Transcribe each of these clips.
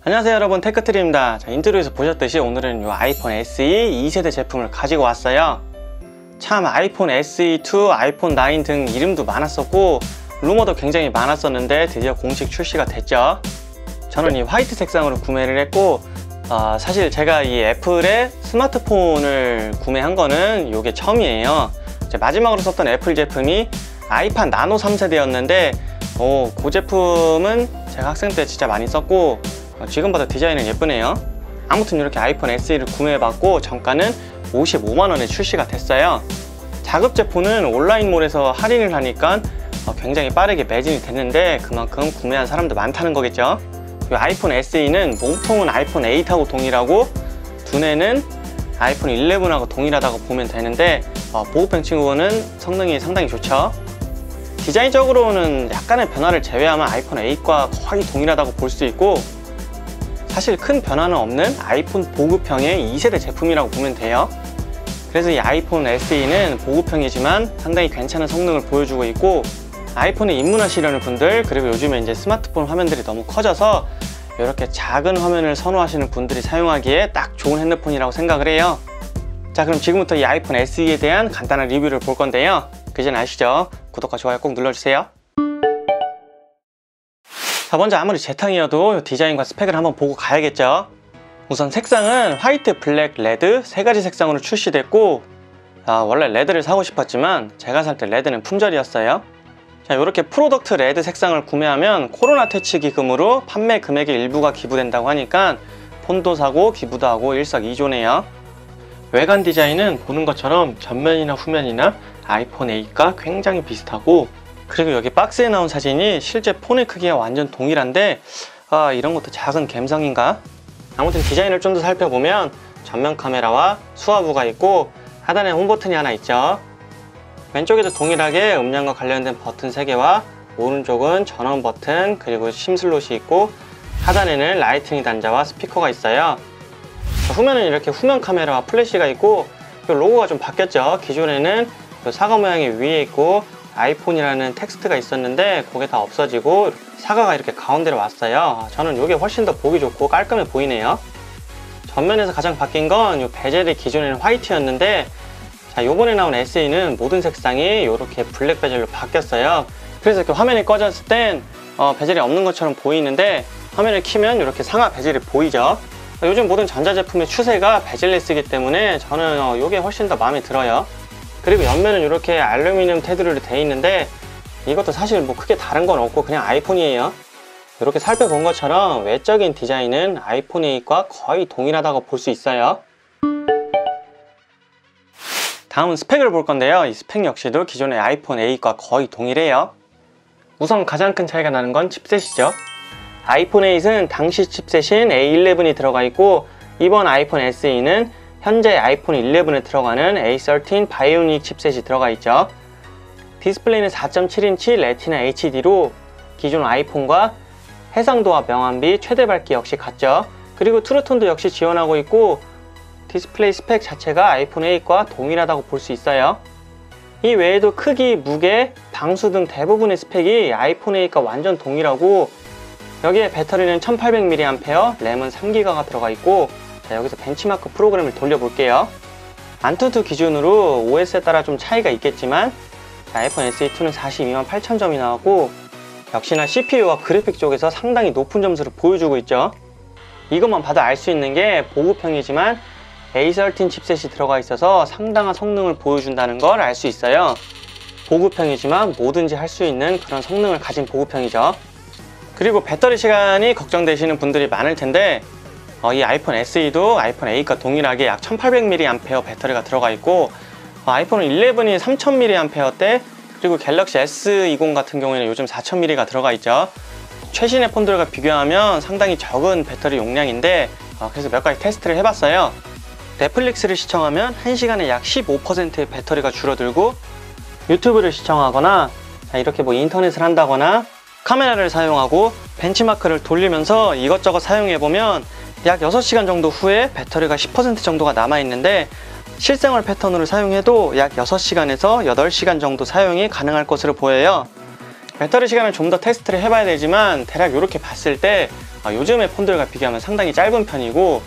안녕하세요 여러분, 테크트리입니다. 인트로에서 보셨듯이 오늘은 이 아이폰 SE 2세대 제품을 가지고 왔어요. 참 아이폰 SE2, 아이폰 9 등 이름도 많았었고 루머도 굉장히 많았었는데 드디어 공식 출시가 됐죠. 저는 이 화이트 색상으로 구매를 했고 사실 제가 이 애플의 스마트폰을 구매한 거는 이게 처음이에요. 마지막으로 썼던 애플 제품이 아이팟 나노 3세대였는데 그 제품은 제가 학생 때 진짜 많이 썼고 지금 봐도 디자인은 예쁘네요. 아무튼 이렇게 아이폰 SE를 구매해봤고 정가는 55만원에 출시가 됐어요. 자급제품은 온라인몰에서 할인을 하니까 굉장히 빠르게 매진이 됐는데 그만큼 구매한 사람도 많다는 거겠죠. 이 아이폰 SE는 몸통은 아이폰 8하고 동일하고 두뇌는 아이폰 11하고 동일하다고 보면 되는데 보급형 친구는 성능이 상당히 좋죠. 디자인적으로는 약간의 변화를 제외하면 아이폰 8과 거의 동일하다고 볼 수 있고 사실 큰 변화는 없는 아이폰 보급형의 2세대 제품이라고 보면 돼요. 그래서 이 아이폰 SE는 보급형이지만 상당히 괜찮은 성능을 보여주고 있고 아이폰에 입문하시려는 분들, 그리고 요즘에 이제 스마트폰 화면들이 너무 커져서 이렇게 작은 화면을 선호하시는 분들이 사용하기에 딱 좋은 핸드폰이라고 생각을 해요. 자, 그럼 지금부터 이 아이폰 SE에 대한 간단한 리뷰를 볼 건데요. 그 전 아시죠? 구독과 좋아요 꼭 눌러주세요. 자, 먼저 아무리 재탕이어도 디자인과 스펙을 한번 보고 가야겠죠. 우선 색상은 화이트, 블랙, 레드 세 가지 색상으로 출시됐고 원래 레드를 사고 싶었지만 제가 살 때 레드는 품절이었어요. 자, 이렇게 프로덕트 레드 색상을 구매하면 코로나 퇴치 기금으로 판매 금액의 일부가 기부된다고 하니까 폰도 사고 기부도 하고 일석이조네요. 외관 디자인은 보는 것처럼 전면이나 후면이나 아이폰 8과 굉장히 비슷하고, 그리고 여기 박스에 나온 사진이 실제 폰의 크기와 완전 동일한데 이런 것도 작은 갬성인가? 아무튼 디자인을 좀 더 살펴보면 전면 카메라와 수화부가 있고 하단에 홈 버튼이 하나 있죠. 왼쪽에도 동일하게 음량과 관련된 버튼 3개와 오른쪽은 전원 버튼 그리고 심 슬롯이 있고 하단에는 라이트닝 단자와 스피커가 있어요. 후면은 이렇게 후면 카메라와 플래시가 있고 로고가 좀 바뀌었죠. 기존에는 사과 모양이 위에 있고 아이폰이라는 텍스트가 있었는데 그게 다 없어지고 사과가 이렇게 가운데로 왔어요. 저는 이게 훨씬 더 보기 좋고 깔끔해 보이네요. 전면에서 가장 바뀐 건 이 베젤이 기존에는 화이트였는데 자, 요번에 나온 SE는 모든 색상이 이렇게 블랙 베젤로 바뀌었어요. 그래서 이렇게 화면이 꺼졌을 땐 베젤이 없는 것처럼 보이는데 화면을 켜면 이렇게 상하 베젤이 보이죠. 요즘 모든 전자제품의 추세가 베젤레스이기 때문에 저는 이게 훨씬 더 마음에 들어요. 그리고 옆면은 이렇게 알루미늄 테두리로 되어 있는데 이것도 사실 뭐 크게 다른 건 없고 그냥 아이폰이에요. 이렇게 살펴본 것처럼 외적인 디자인은 아이폰 8과 거의 동일하다고 볼 수 있어요. 다음은 스펙을 볼 건데요. 이 스펙 역시도 기존의 아이폰 8과 거의 동일해요. 우선 가장 큰 차이가 나는 건 칩셋이죠. 아이폰 8은 당시 칩셋인 A11이 들어가 있고 이번 아이폰 SE는 현재 아이폰 11에 들어가는 A13 바이오닉 칩셋이 들어가 있죠. 디스플레이는 4.7인치 레티나 HD로 기존 아이폰과 해상도와 명암비, 최대 밝기 역시 같죠. 그리고 트루톤도 역시 지원하고 있고 디스플레이 스펙 자체가 아이폰 8과 동일하다고 볼 수 있어요. 이 외에도 크기, 무게, 방수 등 대부분의 스펙이 아이폰 8과 완전 동일하고 여기에 배터리는 1800mAh, 램은 3GB가 들어가 있고 자, 여기서 벤치마크 프로그램을 돌려볼게요. 안투투 기준으로 OS에 따라 좀 차이가 있겠지만 자, 아이폰 SE2는 428,000점이 나왔고 역시나 CPU와 그래픽 쪽에서 상당히 높은 점수를 보여주고 있죠. 이것만 봐도 알 수 있는 게 보급형이지만 A13 칩셋이 들어가 있어서 상당한 성능을 보여준다는 걸 알 수 있어요. 보급형이지만 뭐든지 할 수 있는 그런 성능을 가진 보급형이죠. 그리고 배터리 시간이 걱정되시는 분들이 많을 텐데 이 아이폰 SE도 아이폰 8과 동일하게 약 1800mAh 배터리가 들어가 있고 아이폰 11이 3000mAh대 그리고 갤럭시 S20 같은 경우에는 요즘 4000mAh가 들어가 있죠. 최신의 폰들과 비교하면 상당히 적은 배터리 용량인데 그래서 몇 가지 테스트를 해봤어요. 넷플릭스를 시청하면 1시간에 약 15%의 배터리가 줄어들고 유튜브를 시청하거나 이렇게 뭐 인터넷을 한다거나 카메라를 사용하고 벤치마크를 돌리면서 이것저것 사용해보면 약 6시간 정도 후에 배터리가 10% 정도가 남아있는데 실생활 패턴으로 사용해도 약 6시간에서 8시간 정도 사용이 가능할 것으로 보여요. 배터리 시간을 좀 더 테스트를 해봐야 되지만 대략 이렇게 봤을 때 요즘의 폰들과 비교하면 상당히 짧은 편이고,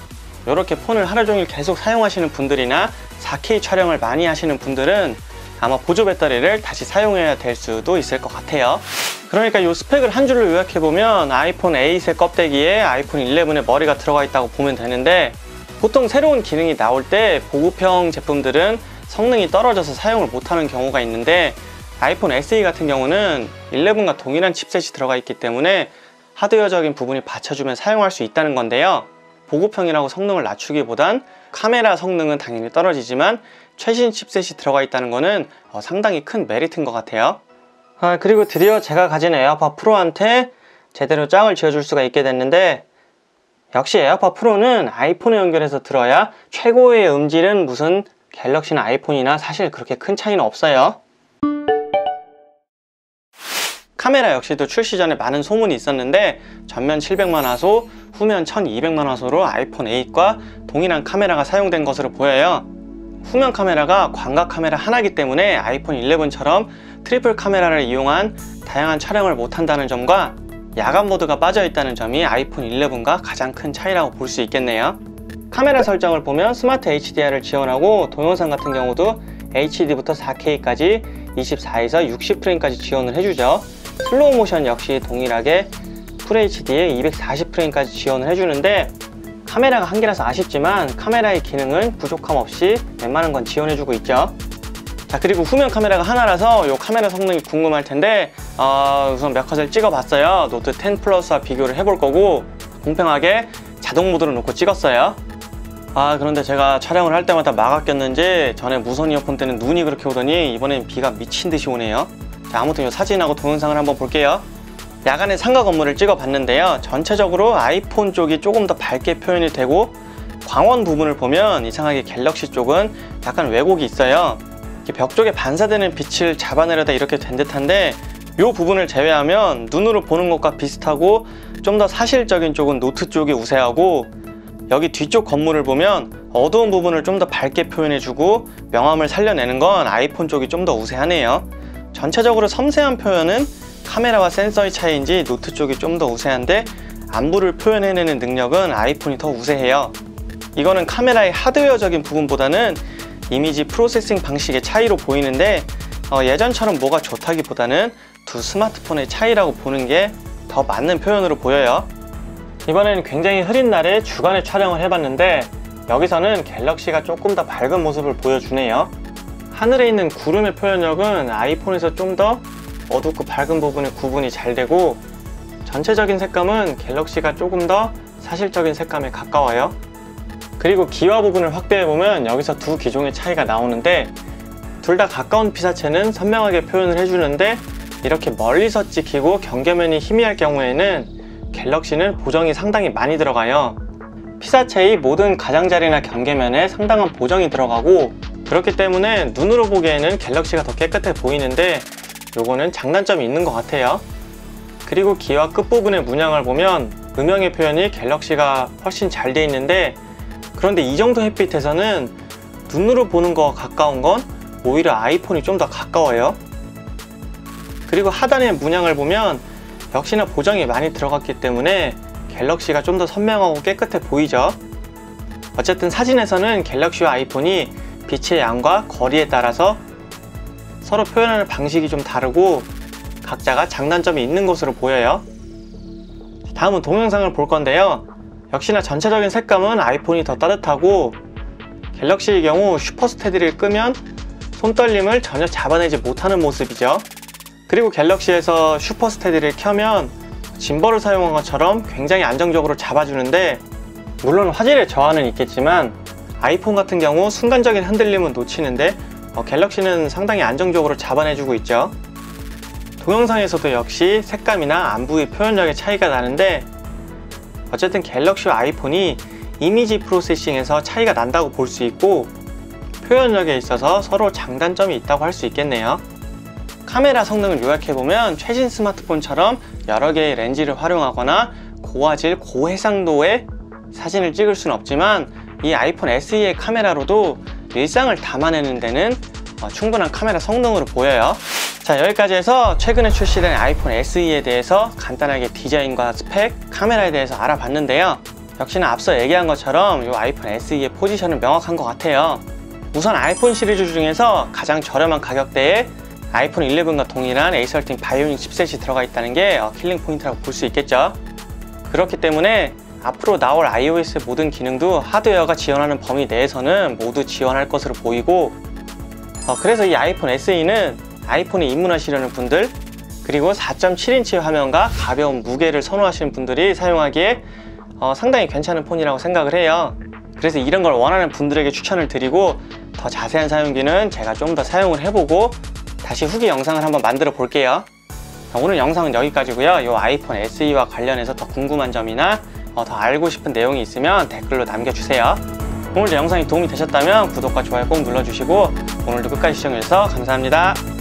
이렇게 폰을 하루 종일 계속 사용하시는 분들이나 4K 촬영을 많이 하시는 분들은 아마 보조 배터리를 다시 사용해야 될 수도 있을 것 같아요. 그러니까 이 스펙을 한 줄로 요약해보면 아이폰 8의 껍데기에 아이폰 11의 머리가 들어가 있다고 보면 되는데, 보통 새로운 기능이 나올 때 보급형 제품들은 성능이 떨어져서 사용을 못하는 경우가 있는데, 아이폰 SE 같은 경우는 11과 동일한 칩셋이 들어가 있기 때문에 하드웨어적인 부분이 받쳐주면 사용할 수 있다는 건데요. 보급형이라고 성능을 낮추기보단 카메라 성능은 당연히 떨어지지만 최신 칩셋이 들어가 있다는 것은 상당히 큰 메리트인 것 같아요. 그리고 드디어 제가 가진 에어팟 프로한테 제대로 짝을 지어줄 수가 있게 됐는데, 역시 에어팟 프로는 아이폰에 연결해서 들어야 최고의 음질은 무슨 갤럭시나 아이폰이나 사실 그렇게 큰 차이는 없어요. 카메라 역시도 출시 전에 많은 소문이 있었는데, 전면 700만 화소, 후면 1200만 화소로 아이폰 8과 동일한 카메라가 사용된 것으로 보여요. 후면 카메라가 광각 카메라 하나이기 때문에 아이폰 11처럼 트리플 카메라를 이용한 다양한 촬영을 못한다는 점과 야간 모드가 빠져 있다는 점이 아이폰 11과 가장 큰 차이라고 볼 수 있겠네요. 카메라 설정을 보면 스마트 HDR을 지원하고, 동영상 같은 경우도 HD부터 4K까지 24에서 60프레임까지 지원을 해주죠. 슬로우 모션 역시 동일하게 FHD에 240프레임까지 지원을 해주는데, 카메라가 한 개라서 아쉽지만 카메라의 기능은 부족함 없이 웬만한 건 지원해주고 있죠. 자, 그리고 후면 카메라가 하나라서 이 카메라 성능이 궁금할 텐데, 우선 몇 컷을 찍어봤어요. 노트 10 플러스와 비교를 해볼 거고, 공평하게 자동 모드로 놓고 찍었어요. 그런데 제가 촬영을 할 때마다 막아 꼈는지 전에 무선 이어폰 때는 눈이 그렇게 오더니 이번엔 비가 미친 듯이 오네요. 자, 아무튼 이 사진하고 동영상을 한번 볼게요. 야간에 상가 건물을 찍어 봤는데요, 전체적으로 아이폰 쪽이 조금 더 밝게 표현이 되고, 광원 부분을 보면 이상하게 갤럭시 쪽은 약간 왜곡이 있어요. 벽 쪽에 반사되는 빛을 잡아내려다 이렇게 된 듯한데, 이 부분을 제외하면 눈으로 보는 것과 비슷하고 좀 더 사실적인 쪽은 노트 쪽이 우세하고, 여기 뒤쪽 건물을 보면 어두운 부분을 좀 더 밝게 표현해주고 명암을 살려내는 건 아이폰 쪽이 좀 더 우세하네요. 전체적으로 섬세한 표현은 카메라와 센서의 차이인지 노트 쪽이 좀 더 우세한데, 안부를 표현해내는 능력은 아이폰이 더 우세해요. 이거는 카메라의 하드웨어적인 부분보다는 이미지 프로세싱 방식의 차이로 보이는데, 예전처럼 뭐가 좋다기보다는 두 스마트폰의 차이라고 보는 게 더 맞는 표현으로 보여요. 이번에는 굉장히 흐린 날에 주간에 촬영을 해봤는데, 여기서는 갤럭시가 조금 더 밝은 모습을 보여주네요. 하늘에 있는 구름의 표현력은 아이폰에서 좀 더 어둡고 밝은 부분의 구분이 잘 되고, 전체적인 색감은 갤럭시가 조금 더 사실적인 색감에 가까워요. 그리고 기화 부분을 확대해보면 여기서 두 기종의 차이가 나오는데, 둘 다 가까운 피사체는 선명하게 표현을 해주는데, 이렇게 멀리서 찍히고 경계면이 희미할 경우에는 갤럭시는 보정이 상당히 많이 들어가요. 피사체의 모든 가장자리나 경계면에 상당한 보정이 들어가고, 그렇기 때문에 눈으로 보기에는 갤럭시가 더 깨끗해 보이는데, 요거는 장단점이 있는 것 같아요. 그리고 기와 끝부분의 문양을 보면 음영의 표현이 갤럭시가 훨씬 잘 돼 있는데, 그런데 이 정도 햇빛에서는 눈으로 보는 거와 가까운 건 오히려 아이폰이 좀 더 가까워요. 그리고 하단의 문양을 보면 역시나 보정이 많이 들어갔기 때문에 갤럭시가 좀 더 선명하고 깨끗해 보이죠. 어쨌든 사진에서는 갤럭시와 아이폰이 빛의 양과 거리에 따라서 서로 표현하는 방식이 좀 다르고 각자가 장단점이 있는 것으로 보여요. 다음은 동영상을 볼 건데요, 역시나 전체적인 색감은 아이폰이 더 따뜻하고, 갤럭시의 경우 슈퍼스테디를 끄면 손떨림을 전혀 잡아내지 못하는 모습이죠. 그리고 갤럭시에서 슈퍼스테디를 켜면 짐벌을 사용한 것처럼 굉장히 안정적으로 잡아주는데, 물론 화질의 저하는 있겠지만 아이폰 같은 경우 순간적인 흔들림은 놓치는데 갤럭시는 상당히 안정적으로 잡아내주고 있죠. 동영상에서도 역시 색감이나 안부의 표현력의 차이가 나는데, 어쨌든 갤럭시와 아이폰이 이미지 프로세싱에서 차이가 난다고 볼 수 있고, 표현력에 있어서 서로 장단점이 있다고 할 수 있겠네요. 카메라 성능을 요약해보면 최신 스마트폰처럼 여러 개의 렌즈를 활용하거나 고화질, 고해상도의 사진을 찍을 수는 없지만, 이 아이폰 SE의 카메라로도 일상을 담아내는 데는 충분한 카메라 성능으로 보여요. 자, 여기까지 해서 최근에 출시된 아이폰 SE에 대해서 간단하게 디자인과 스펙, 카메라에 대해서 알아봤는데요. 역시나 앞서 얘기한 것처럼 이 아이폰 SE의 포지션은 명확한 것 같아요. 우선 아이폰 시리즈 중에서 가장 저렴한 가격대에 아이폰 11과 동일한 A13 바이오닉 칩셋이 들어가 있다는 게 킬링 포인트라고 볼 수 있겠죠. 그렇기 때문에 앞으로 나올 iOS의 모든 기능도 하드웨어가 지원하는 범위 내에서는 모두 지원할 것으로 보이고, 그래서 이 아이폰 SE는 아이폰에 입문하시려는 분들, 그리고 4.7인치 화면과 가벼운 무게를 선호하시는 분들이 사용하기에 상당히 괜찮은 폰이라고 생각을 해요. 그래서 이런 걸 원하는 분들에게 추천을 드리고, 더 자세한 사용기는 제가 좀 더 사용을 해보고 다시 후기 영상을 한번 만들어 볼게요. 오늘 영상은 여기까지고요. 이 아이폰 SE와 관련해서 더 궁금한 점이나 더 알고 싶은 내용이 있으면 댓글로 남겨주세요. 오늘도 영상이 도움이 되셨다면 구독과 좋아요 꼭 눌러주시고 오늘도 끝까지 시청해주셔서 감사합니다.